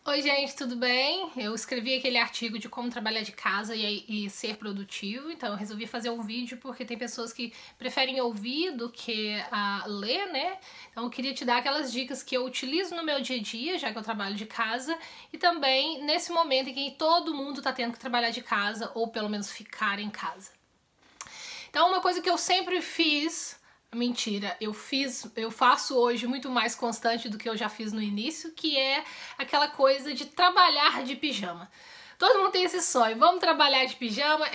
Oi gente, tudo bem? Eu escrevi aquele artigo de como trabalhar de casa e ser produtivo, então eu resolvi fazer um vídeo porque tem pessoas que preferem ouvir do que ler, né? Então eu queria te dar aquelas dicas que eu utilizo no meu dia a dia, já que eu trabalho de casa, e também nesse momento em que todo mundo tá tendo que trabalhar de casa, ou pelo menos ficar em casa. Então uma coisa que eu sempre fiz... Mentira, eu faço hoje muito mais constante do que eu já fiz no início, que é aquela coisa de trabalhar de pijama. Todo mundo tem esse sonho, vamos trabalhar de pijama,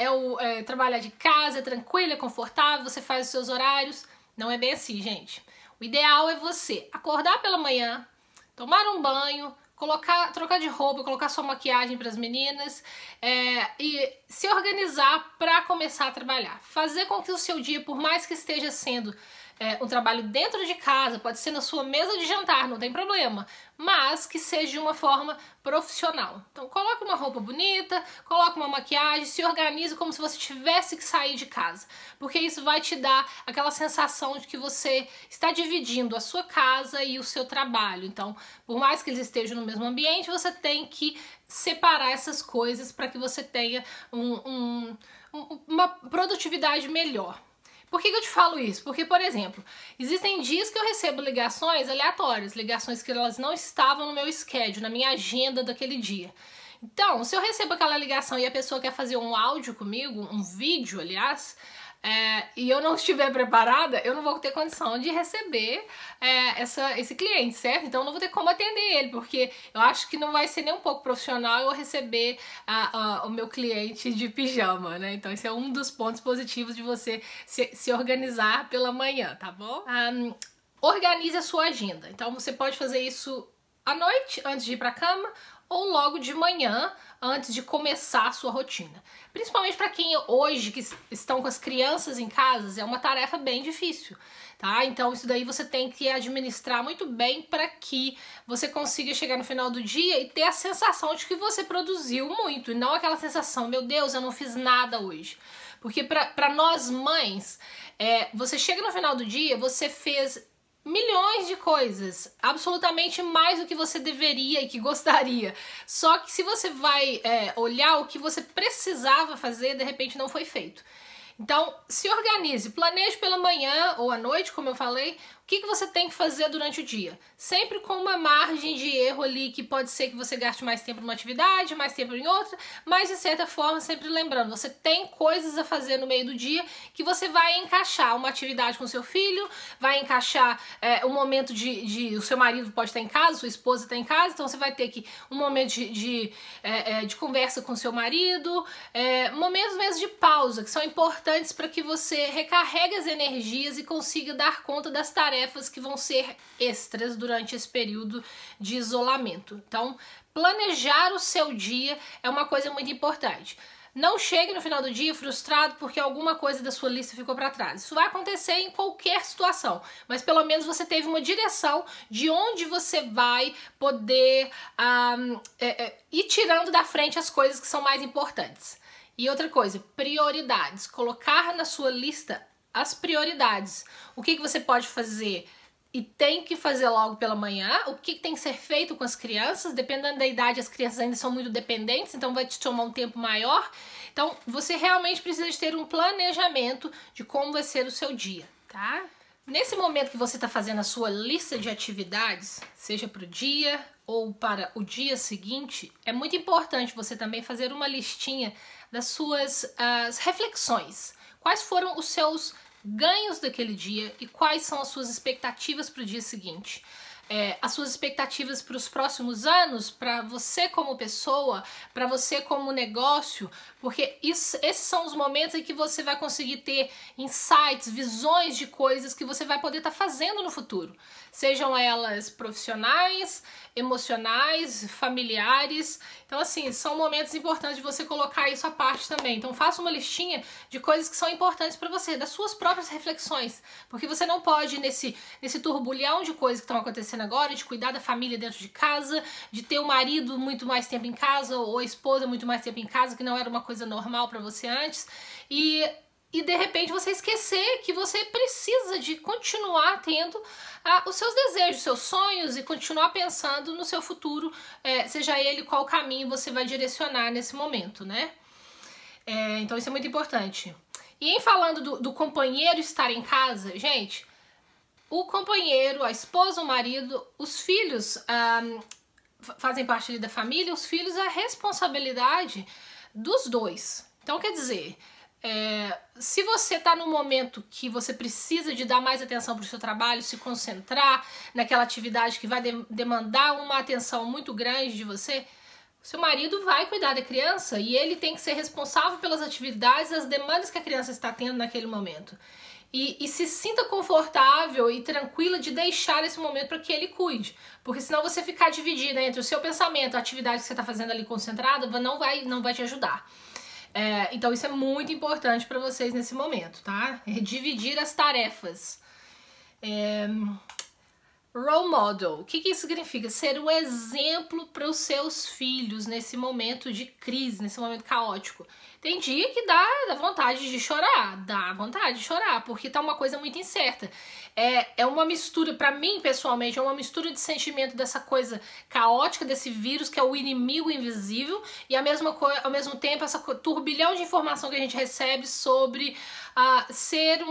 trabalhar de casa, é tranquilo, é confortável, você faz os seus horários. Não é bem assim, gente. O ideal é você acordar pela manhã, tomar um banho, trocar de roupa, colocar sua maquiagem para as meninas e se organizar para começar a trabalhar. Fazer com que o seu dia, por mais que esteja sendo um trabalho dentro de casa, pode ser na sua mesa de jantar, não tem problema, mas que seja de uma forma profissional. Então coloque uma roupa bonita, coloque uma maquiagem, se organize como se você tivesse que sair de casa, porque isso vai te dar aquela sensação de que você está dividindo a sua casa e o seu trabalho. Então, por mais que eles estejam no mesmo ambiente, você tem que separar essas coisas para que você tenha uma produtividade melhor. Por que eu te falo isso? Porque, por exemplo, existem dias que eu recebo ligações aleatórias, ligações que elas não estavam no meu schedule, na minha agenda daquele dia. Então, se eu recebo aquela ligação e a pessoa quer fazer um áudio comigo, um vídeo, aliás, e eu não estiver preparada, eu não vou ter condição de receber esse cliente, certo? Então eu não vou ter como atender ele, porque eu acho que não vai ser nem um pouco profissional eu receber o meu cliente de pijama, né? Então esse é um dos pontos positivos de você se organizar pela manhã, tá bom? Organize a sua agenda. Então você pode fazer isso à noite, antes de ir pra cama, ou logo de manhã, antes de começar a sua rotina. Principalmente para quem hoje que estão com as crianças em casa, é uma tarefa bem difícil, tá? Então isso daí você tem que administrar muito bem para que você consiga chegar no final do dia e ter a sensação de que você produziu muito, e não aquela sensação, meu Deus, eu não fiz nada hoje. Porque para nós mães, você chega no final do dia, você fez milhões de coisas, absolutamente mais do que você deveria e que gostaria. Só que se você vai olhar o que você precisava fazer, de repente não foi feito. Então, se organize, planeje pela manhã ou à noite, como eu falei, o que você tem que fazer durante o dia. Sempre com uma margem de erro ali, que pode ser que você gaste mais tempo numa atividade, mais tempo em outra, mas de certa forma, sempre lembrando, você tem coisas a fazer no meio do dia que você vai encaixar uma atividade com seu filho, vai encaixar um momento o seu marido pode estar em casa, sua esposa está em casa, então você vai ter que um momento de conversa com seu marido, momentos mesmo de pausa, que são importantes para que você recarregue as energias e consiga dar conta das tarefas que vão ser extras durante esse período de isolamento. Então, planejar o seu dia é uma coisa muito importante. Não chegue no final do dia frustrado porque alguma coisa da sua lista ficou para trás. Isso vai acontecer em qualquer situação, mas pelo menos você teve uma direção de onde você vai poder ir tirando da frente as coisas que são mais importantes. E outra coisa, prioridades. Colocar na sua lista as prioridades. O que você pode fazer e tem que fazer logo pela manhã, o que tem que ser feito com as crianças, dependendo da idade, as crianças ainda são muito dependentes, então vai te tomar um tempo maior. Então, você realmente precisa de ter um planejamento de como vai ser o seu dia, tá? Nesse momento que você está fazendo a sua lista de atividades, seja para o dia ou para o dia seguinte, é muito importante você também fazer uma listinha das suas reflexões. Quais foram os seus ganhos daquele dia e quais são as suas expectativas para o dia seguinte. As suas expectativas para os próximos anos, para você como pessoa, para você como negócio, porque esses são os momentos em que você vai conseguir ter insights, visões de coisas que você vai poder estar fazendo no futuro. Sejam elas profissionais, emocionais, familiares. Então, assim, são momentos importantes de você colocar isso à parte também. Então, faça uma listinha de coisas que são importantes para você, das suas próprias reflexões. Porque você não pode, nesse turbulhão de coisas que estão acontecendo agora, de cuidar da família dentro de casa, de ter o marido muito mais tempo em casa, ou a esposa muito mais tempo em casa, que não era uma coisa normal para você antes, e e de repente você esquecer que você precisa de continuar tendo os seus desejos, os seus sonhos e continuar pensando no seu futuro, seja ele qual caminho você vai direcionar nesse momento, né? Então isso é muito importante. E em falando do companheiro estar em casa, gente, o companheiro, a esposa, o marido, os filhos fazem parte ali da família, os filhos é a responsabilidade dos dois. Então quer dizer, se você está num momento que você precisa de dar mais atenção para o seu trabalho, se concentrar naquela atividade que vai demandar uma atenção muito grande de você, seu marido vai cuidar da criança e ele tem que ser responsável pelas atividades, as demandas que a criança está tendo naquele momento. E se sinta confortável e tranquila de deixar esse momento para que ele cuide. Porque senão você ficar dividida entre o seu pensamento, a atividade que você está fazendo ali concentrada, não vai te ajudar. Então isso é muito importante para vocês nesse momento, tá? Dividir as tarefas. Role model, o que isso significa? Ser um exemplo para os seus filhos nesse momento de crise, nesse momento caótico. Tem dia que dá vontade de chorar, porque tá uma coisa muito incerta. É uma mistura, para mim pessoalmente, é uma mistura de sentimento dessa coisa caótica, desse vírus que é o inimigo invisível, e ao mesmo tempo essa turbilhão de informação que a gente recebe sobre ser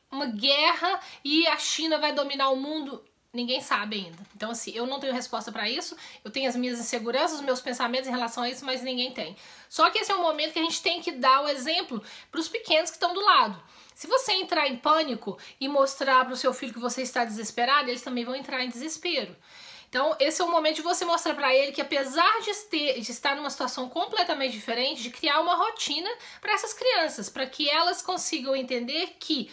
uma guerra e a China vai dominar o mundo, ninguém sabe ainda. Então assim, eu não tenho resposta para isso, eu tenho as minhas inseguranças, os meus pensamentos em relação a isso, mas ninguém tem. Só que esse é um momento que a gente tem que dar o exemplo para os pequenos que estão do lado. Se você entrar em pânico e mostrar para o seu filho que você está desesperado, eles também vão entrar em desespero. Então esse é o momento de você mostrar para ele que apesar de estar numa situação completamente diferente, de criar uma rotina para essas crianças, para que elas consigam entender que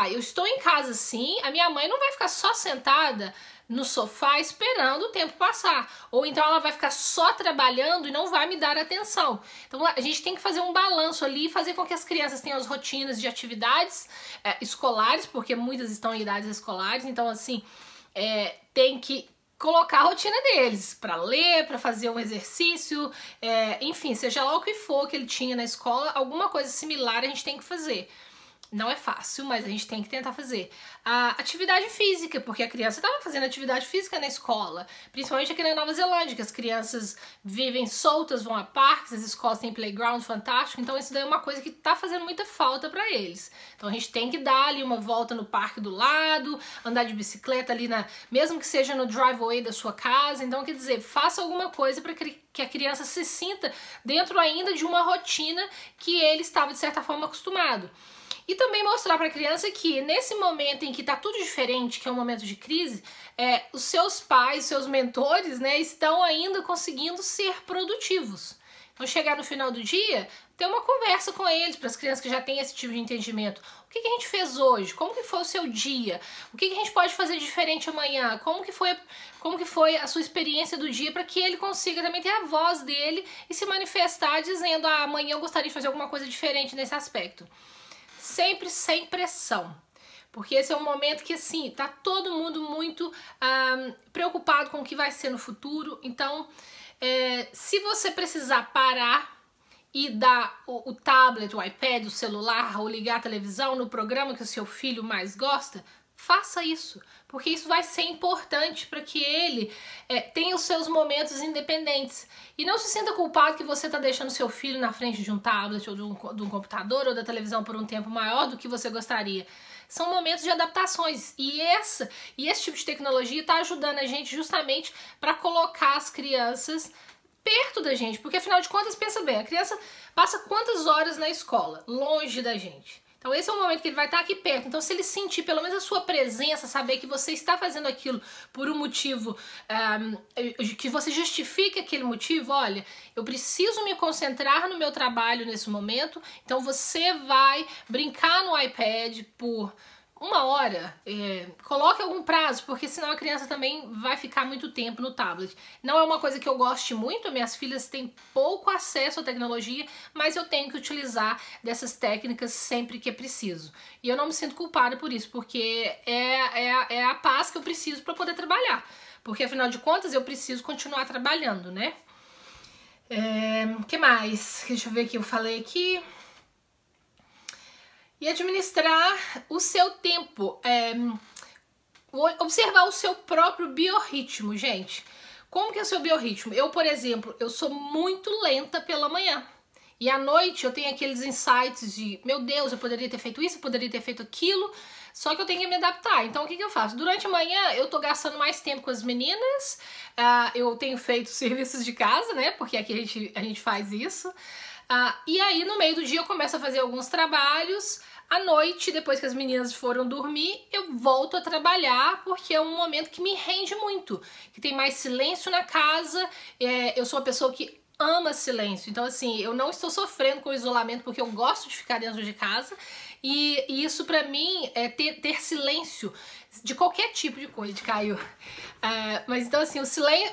eu estou em casa sim, a minha mãe não vai ficar só sentada no sofá esperando o tempo passar. Ou então ela vai ficar só trabalhando e não vai me dar atenção. Então a gente tem que fazer um balanço ali, fazer com que as crianças tenham as rotinas de atividades escolares, porque muitas estão em idades escolares, então assim, tem que colocar a rotina deles, para ler, para fazer um exercício, enfim, seja lá o que for que ele tinha na escola, alguma coisa similar a gente tem que fazer. Não é fácil, mas a gente tem que tentar fazer. A atividade física, porque a criança estava fazendo atividade física na escola, principalmente aqui na Nova Zelândia, que as crianças vivem soltas, vão a parques, as escolas têm playground fantástico, então isso daí é uma coisa que está fazendo muita falta para eles. Então a gente tem que dar ali uma volta no parque do lado, andar de bicicleta ali, mesmo que seja no driveway da sua casa. Então quer dizer, faça alguma coisa para que a criança se sinta dentro ainda de uma rotina que ele estava de certa forma acostumado. E também mostrar para a criança que nesse momento em que está tudo diferente, que é um momento de crise, os seus pais, seus mentores, né, estão ainda conseguindo ser produtivos. Então chegar no final do dia, ter uma conversa com eles, para as crianças que já têm esse tipo de entendimento. O que a gente fez hoje? Como que foi o seu dia? O que a gente pode fazer diferente amanhã? Como que foi a sua experiência do dia, para que ele consiga também ter a voz dele e se manifestar dizendo, amanhã eu gostaria de fazer alguma coisa diferente nesse aspecto. Sempre sem pressão, porque esse é um momento que assim, tá todo mundo muito preocupado com o que vai ser no futuro. Então, se você precisar parar e dar o tablet, o iPad, o celular, ou ligar a televisão no programa que o seu filho mais gosta, faça isso, porque isso vai ser importante para que ele tenha os seus momentos independentes. E não se sinta culpado que você está deixando seu filho na frente de um tablet ou de um computador ou da televisão por um tempo maior do que você gostaria. São momentos de adaptações e esse tipo de tecnologia está ajudando a gente justamente para colocar as crianças perto da gente, porque afinal de contas, pensa bem, a criança passa quantas horas na escola, longe da gente? Então esse é o momento que ele vai estar aqui perto. Então se ele sentir pelo menos a sua presença, saber que você está fazendo aquilo por um motivo, que você justifique aquele motivo, olha, eu preciso me concentrar no meu trabalho nesse momento, então você vai brincar no iPad por 1 hora, coloque algum prazo, porque senão a criança também vai ficar muito tempo no tablet. Não é uma coisa que eu goste muito, minhas filhas têm pouco acesso à tecnologia, mas eu tenho que utilizar dessas técnicas sempre que é preciso. E eu não me sinto culpada por isso, porque é a paz que eu preciso para poder trabalhar. Porque afinal de contas eu preciso continuar trabalhando, né? Que mais? Deixa eu ver o que eu falei aqui. E administrar o seu tempo, observar o seu próprio biorritmo, gente. Como que é o seu biorritmo? Eu, por exemplo, eu sou muito lenta pela manhã. E à noite eu tenho aqueles insights de, meu Deus, eu poderia ter feito isso, eu poderia ter feito aquilo, só que eu tenho que me adaptar. Então o que eu faço? Durante a manhã eu tô gastando mais tempo com as meninas, eu tenho feito serviços de casa, né, porque aqui a gente faz isso. E aí no meio do dia eu começo a fazer alguns trabalhos. À noite, depois que as meninas foram dormir, eu volto a trabalhar, porque é um momento que me rende muito, que tem mais silêncio na casa. Eu sou uma pessoa que ama silêncio, então assim, eu não estou sofrendo com o isolamento porque eu gosto de ficar dentro de casa, e isso pra mim é ter silêncio de qualquer tipo de coisa, caiu. Mas então assim,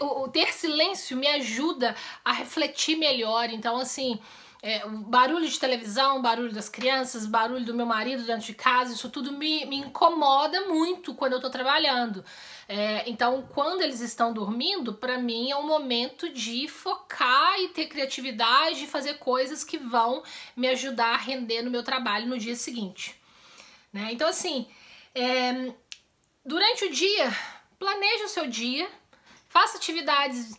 o ter silêncio me ajuda a refletir melhor. Então assim, o barulho de televisão, o barulho das crianças, o barulho do meu marido dentro de casa, isso tudo me incomoda muito quando eu tô trabalhando. Então, quando eles estão dormindo, pra mim é um momento de focar e ter criatividade e fazer coisas que vão me ajudar a render no meu trabalho no dia seguinte, né? Então, assim, durante o dia, planeje o seu dia, faça atividades,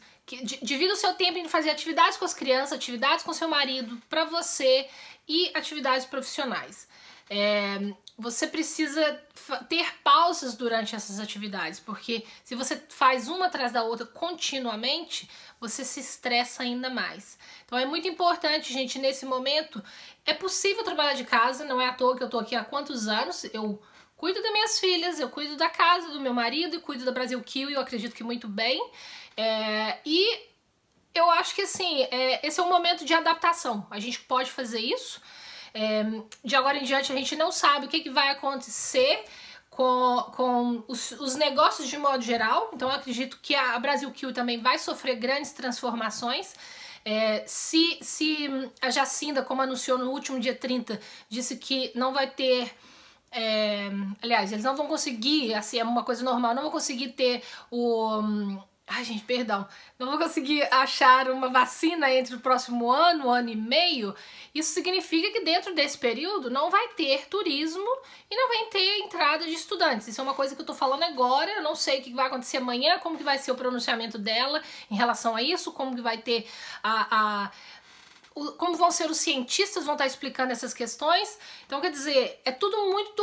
divida o seu tempo em fazer atividades com as crianças, atividades com seu marido, pra você, e atividades profissionais. Você precisa ter pausas durante essas atividades, porque se você faz uma atrás da outra continuamente, você se estressa ainda mais. Então é muito importante, gente, nesse momento, é possível trabalhar de casa, não é à toa que eu tô aqui há quantos anos, eu cuido das minhas filhas, eu cuido da casa do meu marido, e cuido da Brasil Kiwi, eu acredito que muito bem, e eu acho que assim, esse é um momento de adaptação, a gente pode fazer isso. De agora em diante a gente não sabe o que vai acontecer com os negócios de modo geral, então eu acredito que a Brasil Kiwi também vai sofrer grandes transformações. Se a Jacinda, como anunciou no último dia 30, disse que não vai ter... aliás, eles não vão conseguir, assim, é uma coisa normal, não vão conseguir ter o... Ai, gente, perdão. Não vou conseguir achar uma vacina entre o próximo ano e meio. Isso significa que dentro desse período não vai ter turismo e não vai ter entrada de estudantes. Isso é uma coisa que eu tô falando agora. Eu não sei o que vai acontecer amanhã, como que vai ser o pronunciamento dela em relação a isso, como que vai ter como vão ser os cientistas, vão estar explicando essas questões. Então, quer dizer, é tudo muito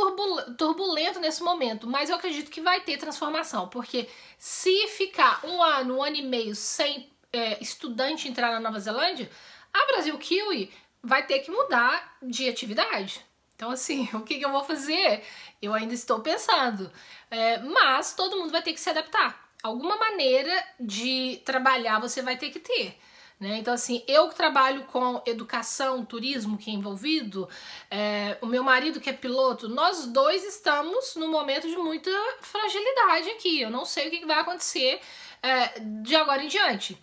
turbulento nesse momento, mas eu acredito que vai ter transformação, porque se ficar um ano e meio sem estudante entrar na Nova Zelândia, a Brasil Kiwi vai ter que mudar de atividade. Então, assim, o que eu vou fazer? Eu ainda estou pensando, mas todo mundo vai ter que se adaptar. Alguma maneira de trabalhar você vai ter que ter. Então assim, eu que trabalho com educação, turismo, que é envolvido, o meu marido que é piloto, nós dois estamos num momento de muita fragilidade aqui. Eu não sei o que vai acontecer de agora em diante.